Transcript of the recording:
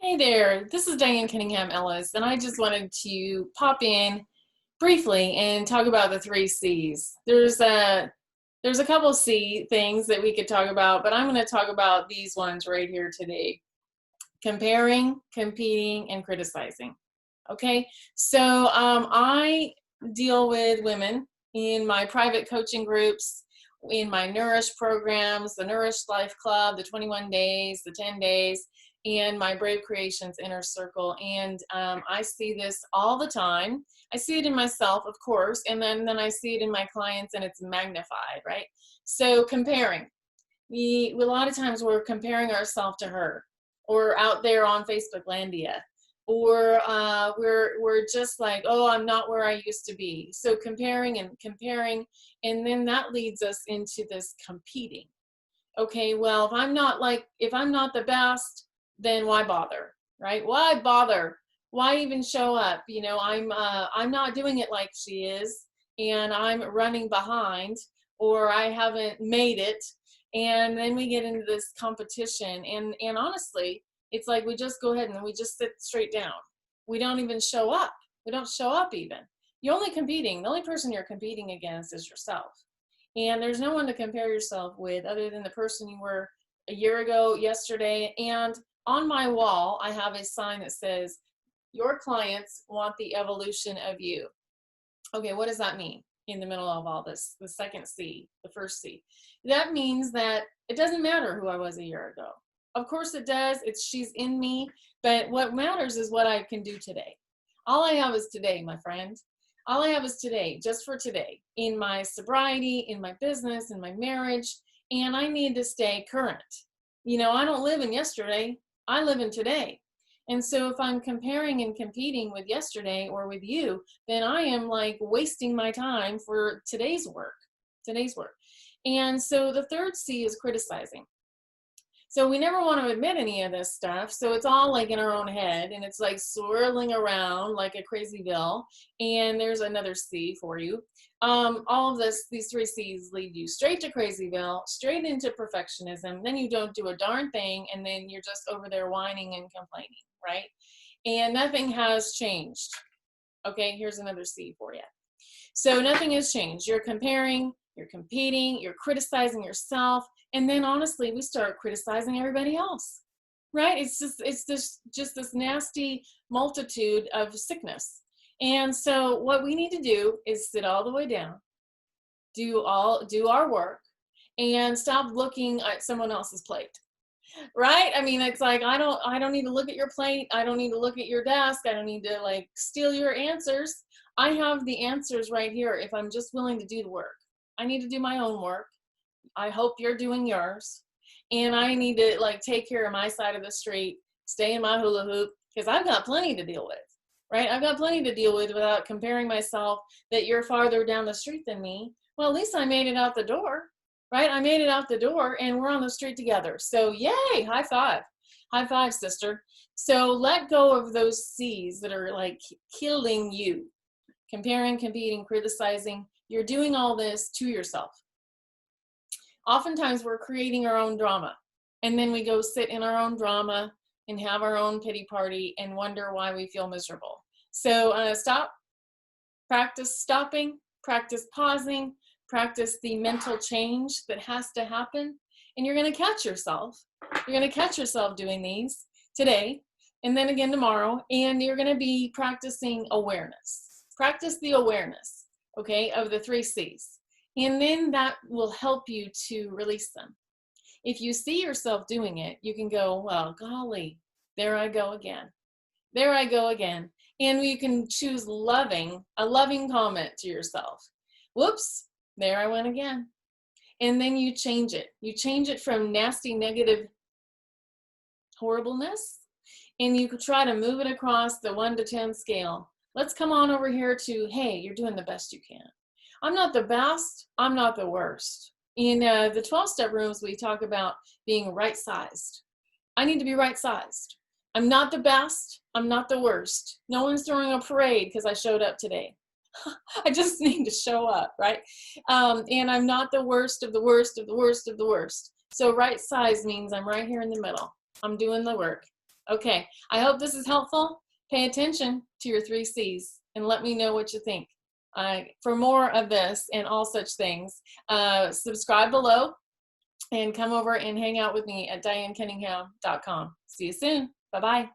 Hey there, this is Diane Cunningham Ellis, and I just wanted to pop in briefly and talk about the three C's. There's a couple C things that we could talk about, but I'm going to talk about these ones right here today: comparing, competing, and criticizing. Okay, so I deal with women in my private coaching groups, in my Nourish programs, the Nourish Life Club, the 21 days, the 10 days, and my Brave Creations Inner Circle. And I see this all the time. I see it in myself, of course, and then I see it in my clients, and it's magnified, right? So comparing. A lot of times we're comparing ourselves to her, or out there on Facebook Landia, or we're just like, oh, I'm not where I used to be. So comparing, and then that leads us into this competing. Okay, well, if I'm not the best, then why bother, right? Why bother? Why even show up? I'm not doing it like she is, and I'm running behind, or I haven't made it. And then we get into this competition, and honestly, it's like we just go ahead and we just sit straight down. We don't even show up. We don't show up even. You're only competing. The only person you're competing against is yourself. And there's no one to compare yourself with other than the person you were a year ago, yesterday. And on my wall, I have a sign that says, your clients want the evolution of you. Okay, what does that mean in the middle of all this? The second C, the first C. That means that it doesn't matter who I was a year ago. Of course it does. She's in me. But what matters is what I can do today. All I have is today, my friend. All I have is today, just for today, in my sobriety, in my business, in my marriage, and I need to stay current. I don't live in yesterday, I live in today. And so if I'm comparing and competing with yesterday or with you, then I am like wasting my time for today's work. And so the third C is criticizing. So we never want to admit any of this stuff. So it's all like in our own head, and it's like swirling around like a crazy bill. And there's another C for you. All of these three C's lead you straight to crazyville, straight into perfectionism. Then you don't do a darn thing, and then you're just over there whining and complaining, right? And nothing has changed. Okay, here's another C for you. So nothing has changed. You're comparing, you're competing, you're criticizing yourself, and then honestly, we start criticizing everybody else, right? It's just this nasty multitude of sickness. And so what we need to do is sit all the way down, do our work, and stop looking at someone else's plate. Right? I mean, it's like I don't need to look at your plate. I don't need to look at your desk. I don't need to like steal your answers. I have the answers right here if I'm just willing to do the work. I need to do my own work. I hope you're doing yours. And I need to like take care of my side of the street, stay in my hula hoop, because I've got plenty to deal with. Right? I've got plenty to deal with without comparing myself that you're farther down the street than me. Well, at least I made it out the door. Right? I made it out the door and we're on the street together. So yay, high five. High five, sister. So let go of those C's that are like killing you. Comparing, competing, criticizing. You're doing all this to yourself. Oftentimes we're creating our own drama, and then we go sit in our own drama and have our own pity party and wonder why we feel miserable. So stop, practice stopping, practice pausing, practice the mental change that has to happen, and you're going to catch yourself. You're going to catch yourself doing these today and then again tomorrow, and you're going to be practicing awareness. Practice the awareness, okay, of the three C's, and then that will help you to release them. If you see yourself doing it, you can go, well, golly, there I go again. There I go again. And you can choose a loving comment to yourself. Whoops, there I went again. And then you change it. You change it from nasty, negative horribleness, and you could try to move it across the 1 to 10 scale. Let's come on over here to, hey, you're doing the best you can. I'm not the best. I'm not the worst. In the 12-step rooms, we talk about being right-sized. I need to be right-sized. I'm not the best. I'm not the worst. No one's throwing a parade because I showed up today. I just need to show up, right? And I'm not the worst of the worst of the worst of the worst. So right size means I'm right here in the middle. I'm doing the work. Okay, I hope this is helpful. Pay attention to your 3 C's and let me know what you think. For more of this and all such things, subscribe below and come over and hang out with me at DianeCunningham.com. See you soon. Bye-bye.